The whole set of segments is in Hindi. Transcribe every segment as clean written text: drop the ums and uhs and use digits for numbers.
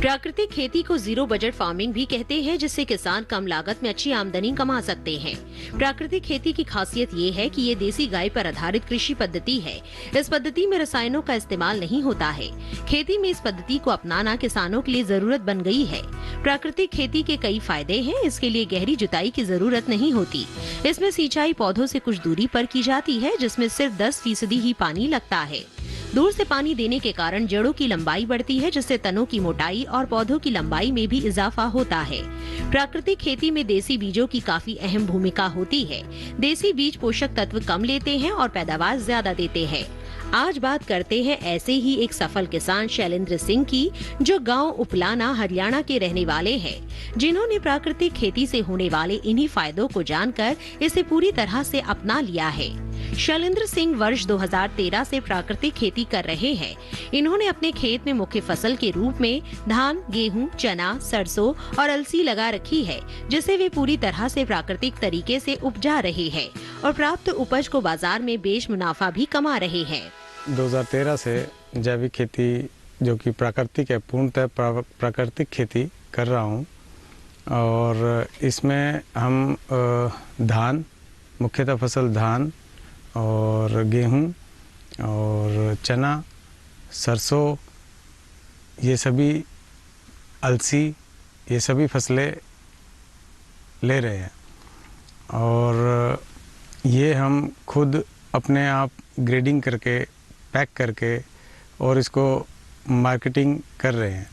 प्राकृतिक खेती को जीरो बजट फार्मिंग भी कहते हैं, जिससे किसान कम लागत में अच्छी आमदनी कमा सकते हैं। प्राकृतिक खेती की खासियत ये है कि ये देसी गाय पर आधारित कृषि पद्धति है। इस पद्धति में रसायनों का इस्तेमाल नहीं होता है। खेती में इस पद्धति को अपनाना किसानों के लिए जरूरत बन गई है। प्राकृतिक खेती के कई फायदे हैं। इसके लिए गहरी जुताई की जरूरत नहीं होती। इसमें सिंचाई पौधों से कुछ दूरी पर की जाती है, जिसमें सिर्फ 10% ही पानी लगता है। दूर से पानी देने के कारण जड़ों की लंबाई बढ़ती है, जिससे तनों की मोटाई और पौधों की लंबाई में भी इजाफा होता है। प्राकृतिक खेती में देसी बीजों की काफी अहम भूमिका होती है। देसी बीज पोषक तत्व कम लेते हैं और पैदावार ज्यादा देते हैं। आज बात करते हैं ऐसे ही एक सफल किसान शैलेंद्र सिंह की, जो गांव उपलाना हरियाणा के रहने वाले हैं, जिन्होंने प्राकृतिक खेती से होने वाले इन्हीं फायदों को जानकर इसे पूरी तरह से अपना लिया है। शैलेंद्र सिंह वर्ष 2013 से प्राकृतिक खेती कर रहे हैं। इन्होंने अपने खेत में मुख्य फसल के रूप में धान, गेहूं, चना, सरसों और अलसी लगा रखी है, जिसे वे पूरी तरह से प्राकृतिक तरीके से उपजा रहे हैं और प्राप्त उपज को बाजार में बेच मुनाफा भी कमा रहे हैं। 2013 से जैविक खेती जो कि प्राकृतिक है, पूर्णतः प्राकृतिक खेती कर रहा हूँ और इसमें हम धान, मुख्यतः फसल धान और गेहूं और चना, सरसों, ये सभी अलसी, ये सभी फसलें ले रहे हैं और ये हम खुद अपने आप ग्रेडिंग करके, पैक करके और इसको मार्केटिंग कर रहे हैं,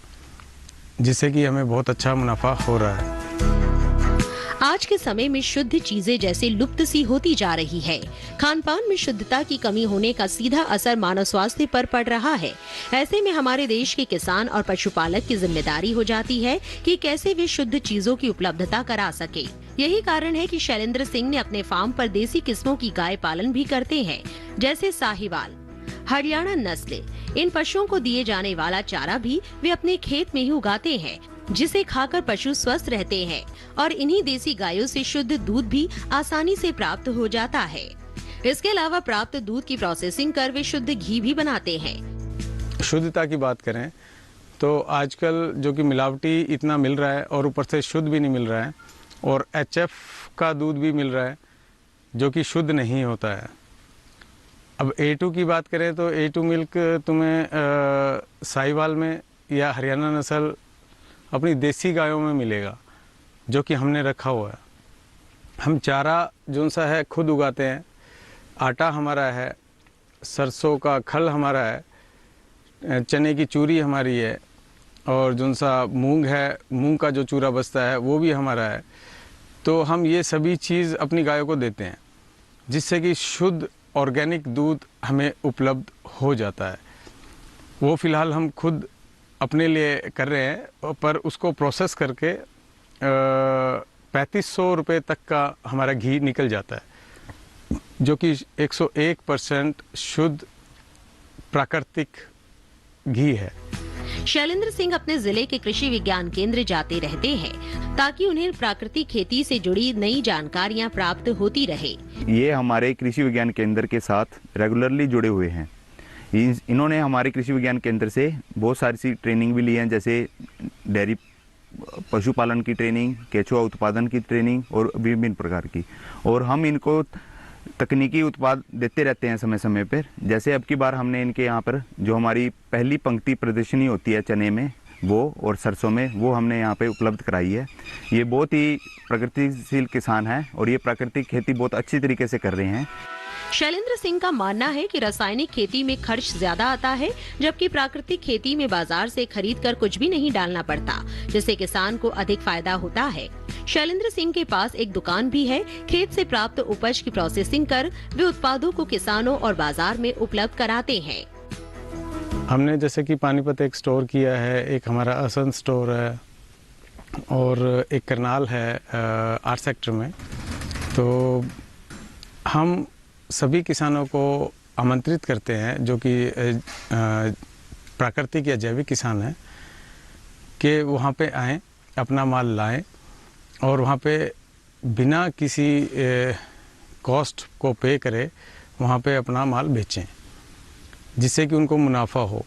जिससे कि हमें बहुत अच्छा मुनाफा हो रहा है। आज के समय में शुद्ध चीजें जैसे लुप्त सी होती जा रही है। खान पान में शुद्धता की कमी होने का सीधा असर मानव स्वास्थ्य पर पड़ रहा है। ऐसे में हमारे देश के किसान और पशुपालक की जिम्मेदारी हो जाती है कि कैसे वे शुद्ध चीजों की उपलब्धता करा सके। यही कारण है कि शैलेंद्र सिंह ने अपने फार्म पर देसी किस्मों की गाय पालन भी करते हैं, जैसे साहिवाल, हरियाणा नस्ल। इन पशुओं को दिए जाने वाला चारा भी वे अपने खेत में ही उगाते हैं, जिसे खाकर पशु स्वस्थ रहते हैं और इन्हीं देसी गायों से शुद्ध दूध भी आसानी से प्राप्त हो जाता है। इसके अलावा प्राप्त दूध की प्रोसेसिंग कर वे शुद्ध घी भी बनाते हैं। शुद्धता की बात करें तो आजकल जो कि मिलावटी इतना मिल रहा है और ऊपर से शुद्ध भी नहीं मिल रहा है और HF का दूध भी मिल रहा है जो कि शुद्ध नहीं होता है। अब A2 की बात करें तो A2 मिल्क तुम्हें साहिवाल में या हरियाणा नस्ल अपनी देसी गायों में मिलेगा, जो कि हमने रखा हुआ है। हम चारा जो सा है खुद उगाते हैं, आटा हमारा है, सरसों का खल हमारा है, चने की चूरी हमारी है और जो सा मूंग है, मूंग का जो चूरा बचता है वो भी हमारा है। तो हम ये सभी चीज़ अपनी गायों को देते हैं, जिससे कि शुद्ध ऑर्गेनिक दूध हमें उपलब्ध हो जाता है। वो फ़िलहाल हम खुद अपने लिए कर रहे हैं, पर उसको प्रोसेस करके 3500 रुपये तक का हमारा घी निकल जाता है, जो कि 101% शुद्ध प्राकृतिक घी है। शैलेंद्र सिंह अपने जिले के कृषि विज्ञान केंद्र जाते रहते हैं ताकि उन्हें प्राकृतिक खेती से जुड़ी नई जानकारियां प्राप्त होती रहे। ये हमारे कृषि विज्ञान केंद्र के साथ रेगुलरली जुड़े हुए हैं। इन्होंने हमारे कृषि विज्ञान केंद्र से बहुत सारी सी ट्रेनिंग भी ली है, जैसे डेयरी पशुपालन की ट्रेनिंग, केचुआ उत्पादन की ट्रेनिंग और विभिन्न प्रकार की। और हम इनको तकनीकी उत्पाद देते रहते हैं समय समय पर। जैसे अब की बार हमने इनके यहाँ पर जो हमारी पहली पंक्ति प्रदर्शनी होती है चने में वो और सरसों में, वो हमने यहाँ पे उपलब्ध कराई है। ये बहुत ही प्रगतिशील किसान हैं और ये प्राकृतिक खेती बहुत अच्छी तरीके से कर रहे हैं। शैलेंद्र सिंह का मानना है कि रासायनिक खेती में खर्च ज्यादा आता है, जबकि प्राकृतिक खेती में बाजार से खरीद कर कुछ भी नहीं डालना पड़ता, जिससे किसान को अधिक फायदा होता है। शैलेंद्र सिंह के पास एक दुकान भी है। खेत से प्राप्त उपज की प्रोसेसिंग कर वे उत्पादों को किसानों और बाजार में उपलब्ध कराते हैं। हमने जैसे कि पानीपत एक स्टोर किया है, एक हमारा असंत स्टोर है और एक करनाल है आर सेक्टर में। तो हम सभी किसानों को आमंत्रित करते हैं जो कि प्राकृतिक या जैविक किसान हैं कि वहाँ पे आएँ, अपना माल लाएं और वहाँ पे बिना किसी कॉस्ट को पे करे वहाँ पे अपना माल बेचें, जिससे कि उनको मुनाफा हो।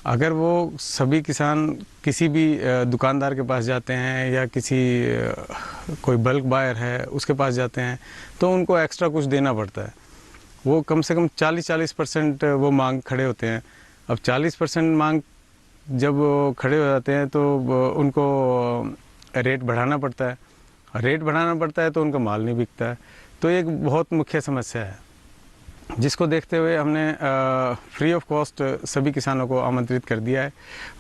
अगर वो सभी किसान किसी भी दुकानदार के पास जाते हैं या किसी कोई बल्क बायर है उसके पास जाते हैं तो उनको एक्स्ट्रा कुछ देना पड़ता है। वो कम से कम 40% वो मांग खड़े होते हैं। अब 40% मांग जब वो खड़े हो जाते हैं तो उनको रेट बढ़ाना पड़ता है। रेट बढ़ाना पड़ता है तो उनका माल नहीं बिकता है। तो एक बहुत मुख्य समस्या है, जिसको देखते हुए हमने फ्री ऑफ कॉस्ट सभी किसानों को आमंत्रित कर दिया है।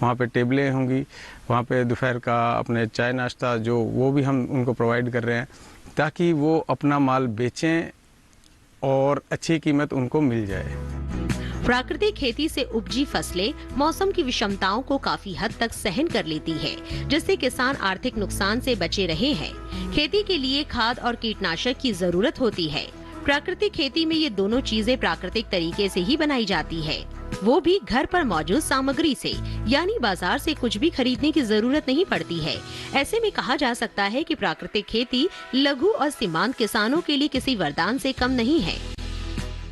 वहाँ पे टेबलें होंगी, वहाँ पे दोपहर का अपने चाय नाश्ता जो वो भी हम उनको प्रोवाइड कर रहे हैं, ताकि वो अपना माल बेचें और अच्छी कीमत उनको मिल जाए। प्राकृतिक खेती से उपजी फसलें मौसम की विषमताओं को काफी हद तक सहन कर लेती है, जिससे किसान आर्थिक नुकसान से बचे रहे हैं। खेती के लिए खाद और कीटनाशक की जरूरत होती है। प्राकृतिक खेती में ये दोनों चीजें प्राकृतिक तरीके से ही बनाई जाती है, वो भी घर पर मौजूद सामग्री से, यानी बाजार से कुछ भी खरीदने की जरूरत नहीं पड़ती है। ऐसे में कहा जा सकता है कि प्राकृतिक खेती लघु और सीमांत किसानों के लिए किसी वरदान से कम नहीं है।